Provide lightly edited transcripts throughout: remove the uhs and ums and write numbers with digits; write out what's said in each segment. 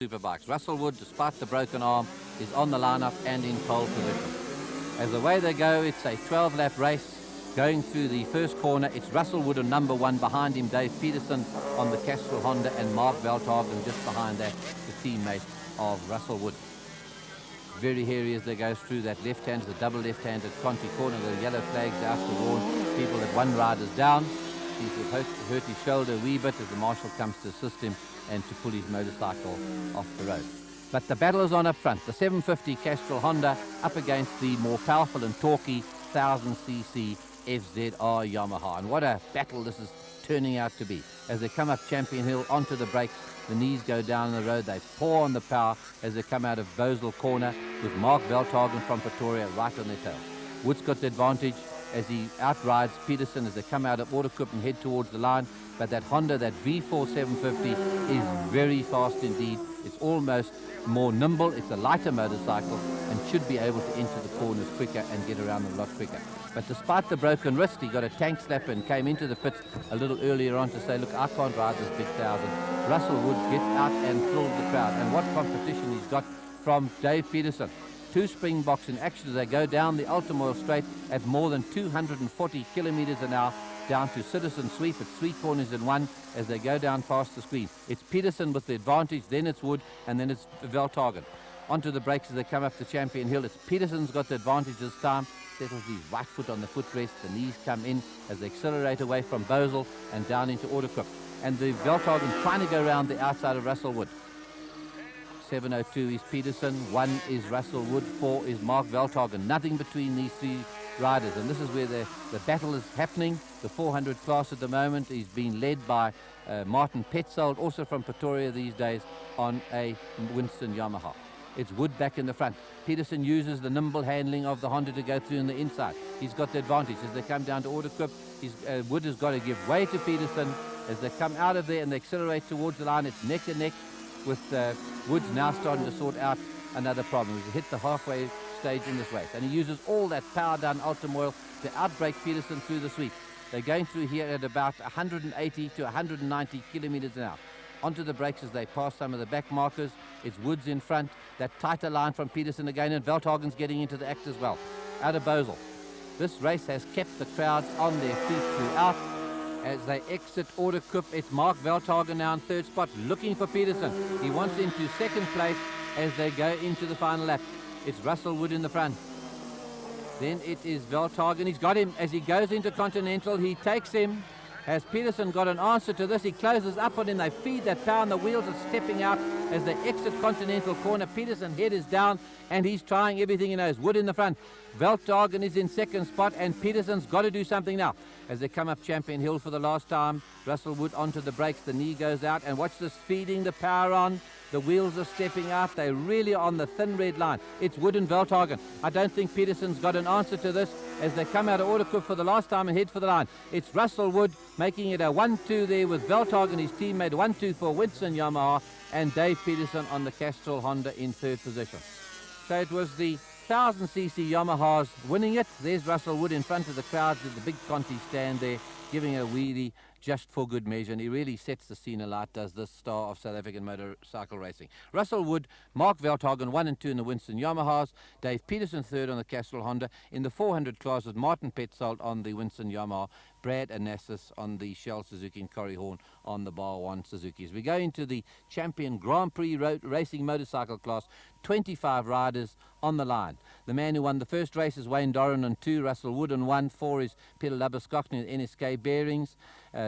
Superbikes. Russell Wood, despite the broken arm, is on the lineup and in pole position. As away they go, it's a 12-lap race. Going through the first corner, it's Russell Wood on number one. Behind him, Dave Peterson on the Castrol Honda, and Mark Veldhagen just behind that, the teammate of Russell Wood. Very hairy as they go through that left-hand, the double left-handed Conti corner. The yellow flag's out to warn people that one rider's down. He's hurt his shoulder a wee bit as the marshal comes to assist him and to pull his motorcycle off the road. But the battle is on up front. The 750 Castrol Honda up against the more powerful and torquey 1000cc FZR Yamaha. And what a battle this is turning out to be. As they come up Champion Hill onto the brakes, the knees go down the road. They pour on the power as they come out of Bosel Corner with Mark Veldhagen from Pretoria right on their tail. Wood's got the advantage as he outrides Peterson as they come out of Zwartkops and head towards the line. But that Honda, that V4 750, is very fast indeed. It's almost more nimble. It's a lighter motorcycle and should be able to enter the corners quicker and get around a lot quicker. But despite the broken wrist, he got a tank slapper and came into the pit a little earlier on to say, look, I can't ride this big 1000. Russell Wood gets out and fills the crowd. And what competition he's got from Dave Peterson. Two Springboks in action as they go down the Ultimoil Straight at more than 240 kilometers an hour down to Citizen Sweep. It's three corners in one as they go down past the screen. It's Peterson with the advantage, then it's Wood, and then it's Veldhagen. Onto the brakes as they come up to Champion Hill. It's Peterson's got the advantage this time. Settles his right foot on the footrest. The knees come in as they accelerate away from Bosel and down into Zwartkops. And the Veldhagen trying to go around the outside of Russell Wood. 702 is Peterson, 1 is Russell Wood, 4 is Mark Veldhagen. Nothing between these three riders, and this is where the battle is happening. The 400 class at the moment is being led by Martin Petzold, also from Pretoria these days, on a Winston Yamaha. It's Wood back in the front. Peterson uses the nimble handling of the Honda to go through on the inside. He's got the advantage as they come down to Zwartkops. Wood has got to give way to Peterson as they come out of there and they accelerate towards the line. It's neck and neck with Woods now starting to sort out another problem. He's hit the halfway stage in this race, and he uses all that power down Ultimoil to outbrake Peterson through the sweep. They're going through here at about 180 to 190 kilometers an hour. Onto the brakes as they pass some of the back markers. It's Woods in front. That tighter line from Peterson again, and Veldhagen's getting into the act as well. Out of Bosel. This race has kept the crowds on their feet throughout. As they exit Zwartkops, it's Mark Veldhagen now in third spot, looking for Peterson. He wants into second place as they go into the final lap. It's Russell Wood in the front. Then it is Veldhagen. He's got him as he goes into Continental. He takes him. Has Peterson got an answer to this? He closes up on him. They feed that power, and the wheels are stepping out as they exit Continental Corner. Peterson's head is down, and he's trying everything he knows. Wood in the front. Veldhagen is in second spot, and Peterson's got to do something now. As they come up Champion Hill for the last time, Russell Wood onto the brakes. The knee goes out, and watch this feeding the power on. The wheels are stepping out. They're really on the thin red line. It's Wood and Veldhagen. I don't think Peterson's got an answer to this as they come out of Zwartkops for the last time and head for the line. It's Russell Wood making it a 1-2 there with Veldhagen, his teammate, 1-2 for Winston Yamaha, and Dave Peterson on the Castrol Honda in third position. So it was the 1000cc Yamahas winning it. There's Russell Wood in front of the crowds with the big Conti stand there, giving a wheelie just for good measure, and he really sets the scene alight, does this star of South African motorcycle racing. Russell Wood, Mark Veldhagen 1 and 2 in the Winston Yamahas, Dave Peterson third on the Castrol Honda. In the 400 class with Martin Petzold on the Winston Yamaha, Brad Anassis on the Shell Suzuki, and Corrie Horn on the Bar 1 Suzuki. As we go into the Champion Grand Prix racing motorcycle class, 25 riders on the line. The man who won the first race is Wayne Doran on 2, Russell Wood on 1, 4 is Peter Labuskokny at NSK Bearings,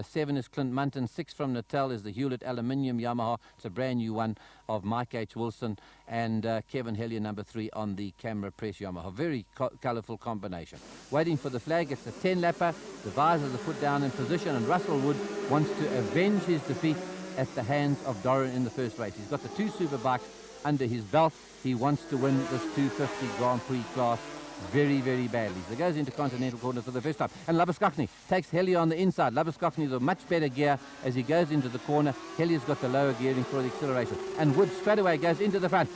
7 is Clint Munton, 6 from Natal is the Hewlett Aluminium Yamaha. It's a brand new one of Mike H. Wilson, and Kevin Hellier number 3 on the Camera Press Yamaha. Very colourful combination. Waiting for the flag, it's a 10-lapper. The visors are put down in position, and Russell Wood wants to avenge his defeat at the hands of Doran in the first race. He's got the 2 Superbikes under his belt. He wants to win this 250 Grand Prix class very, very badly. So he goes into Continental Corner for the first time. And Labuskokny takes Hellier on the inside. Labuskokny is a much better gear as he goes into the corner. Hellier's got the lower gearing for the acceleration. And Wood straight away goes into the front.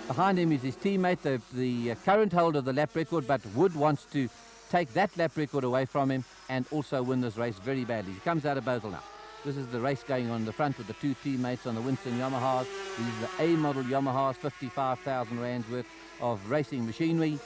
Behind him is his teammate, the current holder of the lap record, but Wood wants to take that lap record away from him and also win this race very badly. He comes out of Bosel now. This is the race going on in the front with the two teammates on the Winston Yamahas. These are the A-model Yamahas, 55,000 rands worth of racing machinery.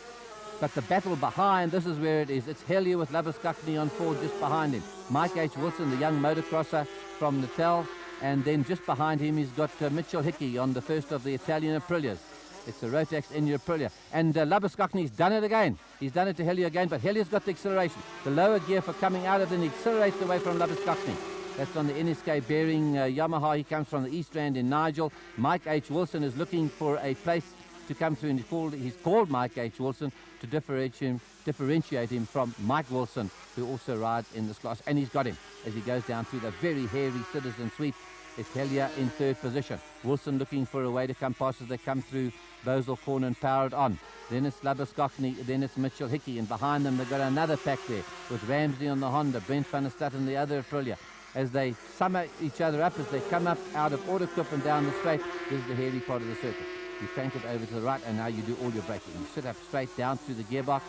But the battle behind, this is where it is. It's Hellier with Labuskakny on 4 just behind him. Mike H. Wilson, the young motocrosser from Natal. And then just behind him, he's got Mitchell Hickey on the first of the Italian Aprilias. It's the Rotax Enya Aprilia. And Labuskakny's done it again. He's done it to Hellier again, but Hellier's got the acceleration. The lower gear for coming out of it, and he accelerates away from Labuskakny. That's on the NSK bearing Yamaha. He comes from the East Rand in Nigel. Mike H. Wilson is looking for a place to come through, and he's called Mike H. Wilson to differentiate him from Mike Wilson, who also rides in this class. And he's got him as he goes down through the very hairy Citizen Sweep. It's Hellier in 3rd position. Wilson looking for a way to come past as they come through Bosel Corner and power it on. Then it's Labuskakny, then it's Mitchell Hickey, and behind them they've got another pack there with Ramsey on the Honda, Brent van der Stad and the other Aprilia. As they sum each other up, as they come up out of Autocup and down the straight, this is the hairy part of the circuit. You crank it over to the right, and now you do all your braking. You sit up straight down through the gearbox.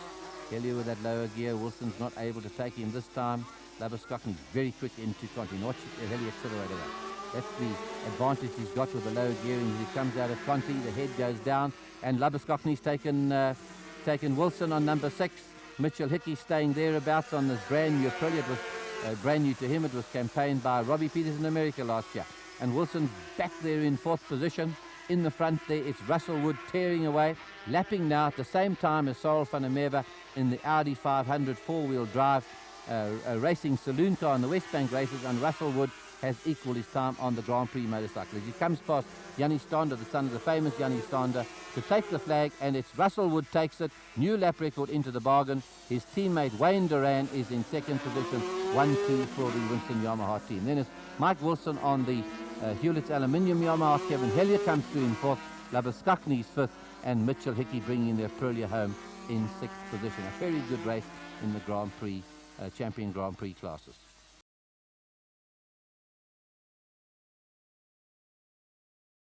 Hellier with that lower gear. Wilson's not able to take him this time. Labuskakny very quick into Conti. Watch Hellier accelerate away. That's the advantage he's got with the lower gearing. As he comes out of Conti, the head goes down, and Labuskakny's taken Wilson on number 6. Mitchell Hickey staying thereabouts on this brand new Aprilia. It was brand new to him. It was campaigned by Robbie Peters in America last year. And Wilson's back there in 4th position. In the front there, it's Russell Wood tearing away, lapping now at the same time as Sorrel van der Merwe in the Audi 500 4-wheel drive a racing saloon car in the West Bank races, and Russell Wood has equalled his time on the Grand Prix motorcycle. As he comes past Jannie Stander, the son of the famous Jannie Stander, to take the flag, and it's Russell Wood takes it, new lap record into the bargain. His teammate Wayne Duran is in 2nd position, 1-2 for the Winston Yamaha team. Then it's Mike Wilson on the Hewlett's Aluminium Yamaha. Kevin Hellier comes through in 4th, Labuskakny's 5th, and Mitchell Hickey bringing their Aprilia home in 6th position. A very good race in the Grand Prix, Champion Grand Prix classes.